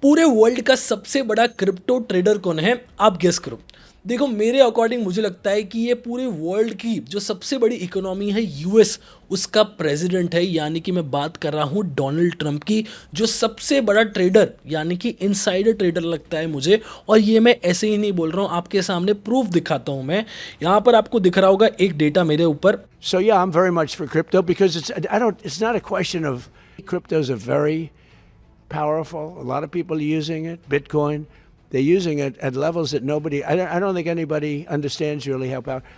पूरे वर्ल्ड का सबसे बड़ा क्रिप्टो ट्रेडर कौन है? आप गेस करो। देखो, मेरे अकॉर्डिंग मुझे लगता है कि ये पूरे वर्ल्ड की जो सबसे बड़ी इकोनॉमी है यूएस, उसका प्रेसिडेंट है। यानी कि मैं बात कर रहा हूँ डोनाल्ड ट्रंप की, जो सबसे बड़ा ट्रेडर यानी कि इनसाइडर ट्रेडर लगता है मुझे। और ये मैं ऐसे ही नहीं बोल रहा हूँ, आपके सामने प्रूफ दिखाता हूँ। मैं यहाँ पर आपको दिख रहा होगा एक डेटा मेरे ऊपर। So yeah, I'm very much for crypto because it's not a question of cryptos are very powerful. A lot of people are using it. Bitcoin, they're using it at levels that I don't think anybody understands really how powerful.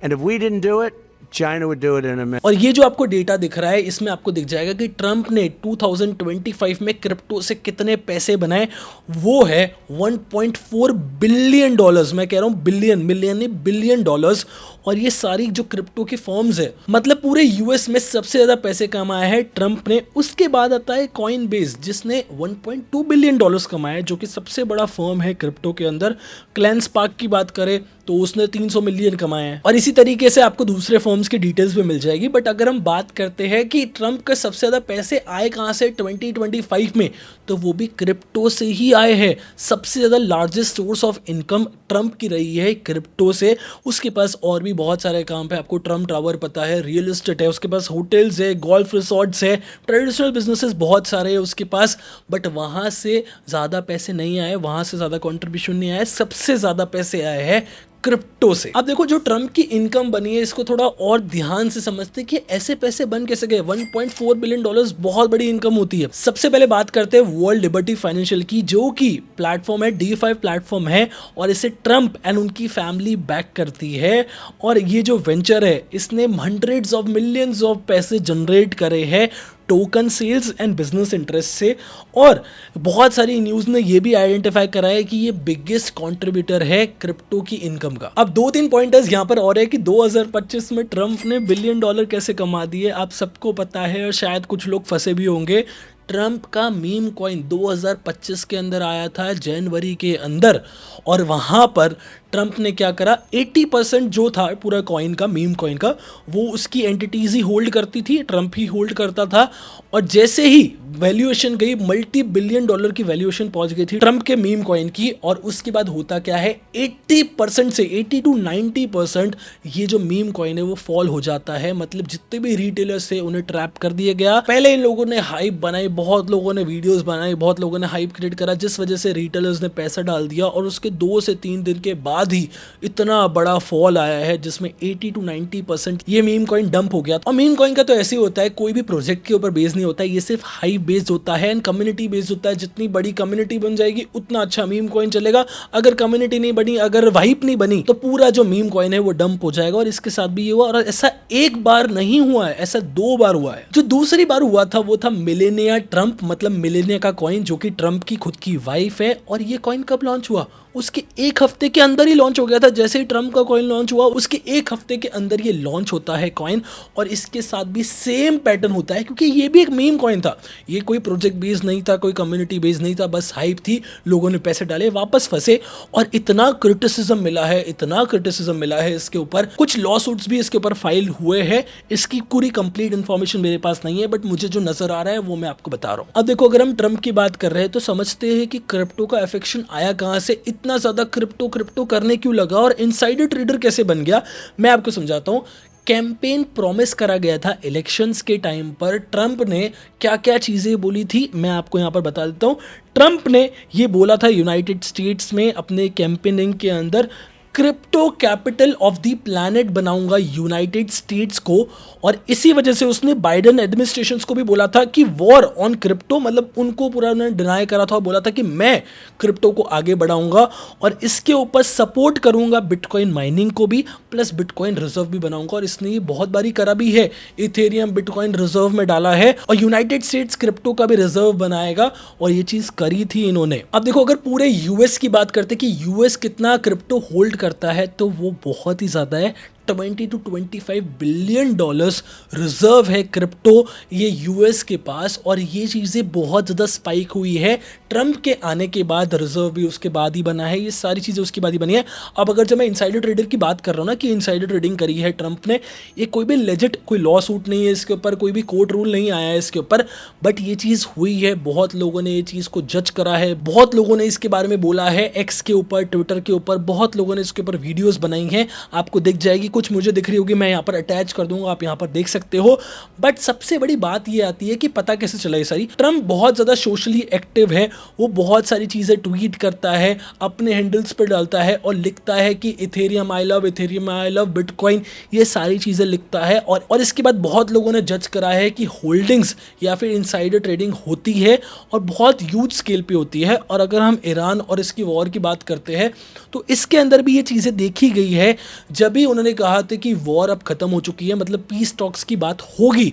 And if we didn't do it, China would do it in a minute. और ये जो आपको data दिख रहा है, इसमें आपको दिख जाएगा कि ट्रंप ने 2025 में क्रिप्टो से कितने पैसे बनाए। वो है 1.4 बिलियन डॉलर्स। मैं कह रहा हूँ बिलियन, मिलियन नहीं, बिलियन डॉलर्स। और ये सारी जो क्रिप्टो की फॉर्म्स है, मतलब पूरे यूएस में सबसे ज्यादा पैसे कमाए हैं ट्रंप ने। उसके बाद आता है कॉइन बेस, जिसने 1.2 बिलियन डॉलर्स कमाए, जो कि सबसे बड़ा फर्म है क्रिप्टो के अंदर। क्लेंसपार्क की बात करें तो उसने 300 मिलियन कमाए हैं। और इसी तरीके से आपको दूसरे फर्म्स की डिटेल्स भी मिल जाएगी। बट अगर हम बात करते हैं कि ट्रंप के सबसे ज्यादा पैसे आए कहां से 2025 में, तो वो भी क्रिप्टो से ही आए हैं। सबसे ज्यादा largest source of income Trump की रही है क्रिप्टो से। उसके पास और भी बहुत सारे काम है, आपको ट्रंप टावर पता है, रियल एस्टेट है, उसके पास होटल्स है, गोल्फ रिसोर्ट्स है, ट्रेडिशनल बिजनेसेस बहुत सारे हैं उसके पास। बट वहां से ज्यादा पैसे नहीं आए, वहां से ज्यादा कंट्रीब्यूशन नहीं आया। सबसे ज्यादा पैसे आए हैं क्रिप्टो से। अब देखो, जो ट्रंप की इनकम बनी है, इसको थोड़ा और ध्यान से समझते कि ऐसे पैसे बन कैसे गए। 1.4 बिलियन डॉलर्स बहुत बड़ी इनकम होती है। सबसे पहले बात करते हैं वर्ल्ड लिबर्टी फाइनेंशियल की, जो कि प्लेटफॉर्म है, D5 प्लेटफॉर्म है, और इसे ट्रंप एंड उनकी फैमिली बैक करती है। और ये जो वेंचर है, इसने हंड्रेड्स ऑफ मिलियंस ऑफ पैसे जनरेट करे हैं token sales and business interest से। और बहुत सारी न्यूज़ ने ये भी आइडेंटिफाई करा है कि ये बिगेस्ट कंट्रीब्यूटर है क्रिप्टो की इनकम का। अब 2-3 पॉइंटर्स यहाँ पर और है कि 2025 में ट्रंप ने बिलियन डॉलर कैसे कमा दिए, आप सबको पता है, और शायद कुछ लोग फंसे भी होंगे। ट्रंप का मीम कॉइन 2025 के अंदर आया था, जनवरी के अंदर। और वहाँ पर ट्रंप ने क्या करा, 80% जो था पूरा कॉइन का, मीम कॉइन का, वो उसकी एंटिटीज ही होल्ड करती थी, ट्रंप ही होल्ड करता था। और जैसे ही वैल्यूएशन गई, मल्टी बिलियन डॉलर की वैल्यूएशन पहुंच गई थी ट्रंप के मीम कॉइन की। और उसके बाद होता क्या है, 80% से 80 to 90% ये जो मीम कॉइन है वो फॉल हो जाता है। मतलब जितने भी रिटेलर्स थे उन्हें ट्रैप कर दिया गया। पहले इन लोगों ने हाइप बनाई, बहुत लोगों ने वीडियोस बनाई, बहुत लोगों ने हाइप क्रिएट करा, जिस वजह से रिटेलर्स ने पैसा डाल दिया। और उसके 2 से 3 दिन के बाद ही इतना बड़ा फॉल आया है, जिसमें 80 to 90% ये मीम कॉइन डंप हो गया। और मीम कॉइन का तो ऐसे ही होता है, कोई भी प्रोजेक्ट के ऊपर बेस्ड नहीं होता है, ये सिर्फ हाइप बेस्ड होता है एंड कम्युनिटी बेस्ड होता है। जितनी बड़ी कम्युनिटी बन जाएगी उतना अच्छा मीम कॉइन चलेगा। अगर कम्युनिटी नहीं बनी, अगर वाइप नहीं बनी, तो पूरा जो मीम कॉइन है वो डंप हो जाएगा। और इसके साथ भी ये हुआ। और ऐसा एक बार नहीं हुआ है, ऐसा 2 बार हुआ है। जो दूसरी बार हुआ था वो था मिलेनिया ट्रंप, मतलब मिलेनिया का कॉइन, जो कि ट्रंप की खुद की वाइफ है। और ये कॉइन कब लॉन्च हुआ, उसके 1 हफ्ते के अंदर ही लॉन्च हो गया था। जैसे ही ट्रंप का कॉइन लॉन्च हुआ, उसके 1 हफ्ते के अंदर ये लॉन्च होता है कॉइन। और इसके साथ भी सेम पैटर्न होता है, क्योंकि ये भी एक मीम कॉइन था। ये कोई प्रोजेक्ट बेस नहीं था, कोई कम्युनिटी बेस नहीं था, बस हाइप थी, लोगों ने पैसे डाले, वापस फंसे। और इतना क्रिटिसिज्म मिला है, इतना क्रिटिसिज्म मिला है इसके ऊपर। कुछ लॉ सूट्स भी इसके ऊपर फाइल हुए हैं। इसकी पूरी कंप्लीट इन्फॉर्मेशन मेरे पास नहीं है, बट मुझे जो नजर आ रहा है वो मैं आपको बता रहा हूँ। अब देखो, अगर हम ट्रंप की बात कर रहे हैं तो समझते हैं कि क्रिप्टो का अफेक्शन आया कहां से, इतना ज्यादा क्रिप्टो करने क्यों लगा, और इनसाइडर ट्रेडर कैसे बन गया। मैं आपको समझाता हूं। कैंपेन प्रॉमिस करा गया था इलेक्शंस के टाइम पर। ट्रंप ने क्या क्या चीज़ें बोली थी, मैं आपको यहाँ पर बता देता हूँ। ट्रंप ने ये बोला था यूनाइटेड स्टेट्स में अपने कैंपेनिंग के अंदर, crypto capital of the planet बनाऊंगा यूनाइटेड स्टेट्स को। और इसी वजह से उसने बाइडेन एडमिनिस्ट्रेशन को भी बोला था कि वॉर ऑन क्रिप्टो, मतलब उनको पूरा उन्होंने डिनाई करा था और बोला था कि मैं क्रिप्टो को आगे बढ़ाऊंगा और इसके ऊपर सपोर्ट करूंगा बिटकॉइन माइनिंग को भी, प्लस बिटकॉइन रिजर्व भी बनाऊंगा। और इसने ये बहुत बारी करा भी है, इथेरियम बिटकॉइन रिजर्व में डाला है, और यूनाइटेड स्टेट्स क्रिप्टो का भी रिजर्व बनाएगा। और ये चीज करी थी इन्होंने। अब देखो, अगर पूरे यूएस की बात करते कि यूएस कितना क्रिप्टो होल्ड करता है, तो वो बहुत ही ज्यादा है, 20 to 25 बिलियन डॉलर्स रिजर्व है क्रिप्टो ये यूएस के पास, और ये चीज़ें बहुत ज़्यादा स्पाइक हुई है ट्रम्प के आने के बाद। रिजर्व भी उसके बाद ही बना है, ये सारी चीज़ें उसके बाद ही बनी है। अब अगर जब मैं इनसाइडर ट्रेडर की बात कर रहा हूँ ना कि इनसाइडर ट्रेडिंग करी है ट्रम्प ने, ये कोई भी लेजिट कोई लॉ सूट नहीं है इसके ऊपर, कोई भी कोर्ट रूल नहीं आया है इसके ऊपर, बट ये चीज़ हुई है। बहुत लोगों ने ये चीज़ को जज करा है, बहुत लोगों ने इसके बारे में बोला है, एक्स के ऊपर, ट्विटर के ऊपर बहुत लोगों ने इसके ऊपर वीडियोस बनाई हैं, आपको दिख जाएगी, कुछ मुझे दिख रही होगी, मैं यहाँ पर अटैच कर दूंगा, आप यहाँ पर देख सकते हो। बट सबसे बड़ी बात ये आती है कि पता कैसे चला ये सारी। ट्रम्प बहुत ज़्यादा सोशली एक्टिव है, वो बहुत सारी चीज़ें ट्वीट करता है, अपने हैंडल्स पर डालता है और लिखता है कि Ethereum I love, Ethereum I love, bitcoin, ये सारी चीज़ें लिखता है। और इसके बाद बहुत लोगों ने जज करा है कि होल्डिंग्स या फिर इनसाइडर ट्रेडिंग होती है और बहुत ह्यूज स्केल पे होती है। और अगर हम ईरान और इसकी वॉर की बात करते हैं तो इसके अंदर भी ये चीज़ें देखी गई है। जब भी उन्होंने कहा था कि वॉर अब खत्म हो चुकी है, मतलब पीस टॉक्स की बात होगी,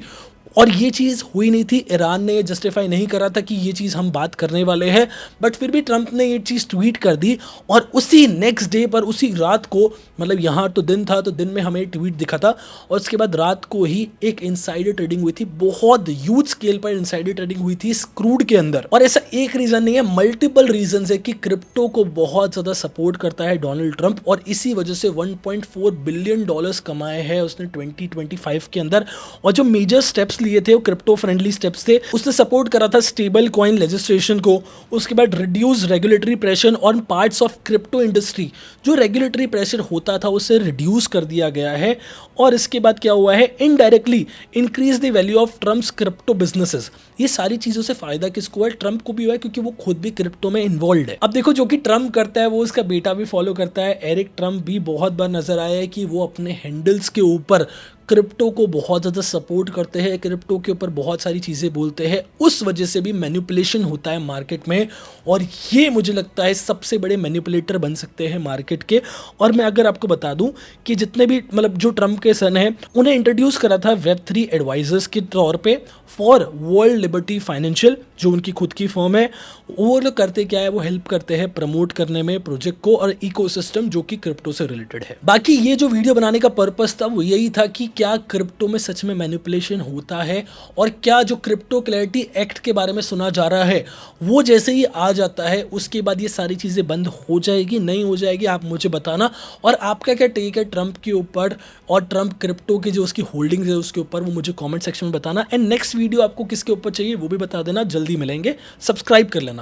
और ये चीज़ हुई नहीं थी, ईरान ने ये जस्टिफाई नहीं करा था कि ये चीज़ हम बात करने वाले हैं, बट फिर भी ट्रम्प ने ये चीज़ ट्वीट कर दी। और उसी नेक्स्ट डे पर, उसी रात को, मतलब यहाँ तो दिन था तो दिन में हमें ट्वीट दिखा था, और उसके बाद रात को ही एक इनसाइडर ट्रेडिंग हुई थी, बहुत ह्यूज स्केल पर इनसाइडर ट्रेडिंग हुई थी क्रूड के अंदर। और ऐसा एक रीज़न नहीं है, मल्टीपल रीजन है कि क्रिप्टो को बहुत ज़्यादा सपोर्ट करता है डोनाल्ड ट्रंप, और इसी वजह से 1.4 बिलियन डॉलर्स कमाए हैं उसने 2025 के अंदर। और जो मेजर स्टेप्स लिए थे वो क्रिप्टो फ्रेंडली स्टेप्स थे। उसने सपोर्ट करा था स्टेबल कॉइन लेजिस्लेशन को, उसके बाद reduce regulatory pressure on parts of crypto industry, जो रेगुलेटरी प्रेशर होता था उसे रिड्यूस कर दिया गया है। और इसके बाद क्या हुआ है, indirectly increase the value of Trump's crypto businesses. ये सारी चीजों से फायदा किसको है, ट्रम्प को भी हुआ है, क्योंकि वो खुद भी क्रिप्टो में इन्वॉल्व है। अब देखो, जो कि ट्रम्प करता है वो उसका बेटा भी फॉलो करता है। एरिक ट्रम्प भी बहुत बार नजर आया है कि वो अपने हैंडल्स के ऊपर क्रिप्टो को बहुत ज़्यादा सपोर्ट करते हैं, क्रिप्टो के ऊपर बहुत सारी चीज़ें बोलते हैं, उस वजह से भी मैनिपुलेशन होता है मार्केट में। और ये मुझे लगता है सबसे बड़े मैनिपुलेटर बन सकते हैं मार्केट के। और मैं अगर आपको बता दूं कि जितने भी, मतलब जो ट्रम्प के सन हैं, उन्हें इंट्रोड्यूस करा था Web3 एडवाइजर्स के तौर पे फॉर वर्ल्ड लिबर्टी फाइनेंशियल, जो उनकी खुद की फर्म है। वो लोग करते क्या है, वो हेल्प करते हैं प्रमोट करने में प्रोजेक्ट को और इकोसिस्टम जो कि क्रिप्टो से रिलेटेड है। बाकी ये जो वीडियो बनाने का पर्पस था वो यही था कि क्या क्रिप्टो में सच में मैनिपुलेशन होता है, और क्या जो क्रिप्टो क्लैरिटी एक्ट के बारे में सुना जा रहा है वो जैसे ही आ जाता है उसके बाद ये सारी चीज़ें बंद हो जाएगी, नहीं हो जाएगी, आप मुझे बताना। और आपका क्या टेक है ट्रम्प के ऊपर और ट्रम्प क्रिप्टो की जो उसकी होल्डिंग्स है उसके ऊपर, वो मुझे कॉमेंट सेक्शन में बताना। एंड नेक्स्ट वीडियो आपको किसके ऊपर चाहिए वो भी बता देना। जल्दी मिलेंगे, सब्सक्राइब कर लेना।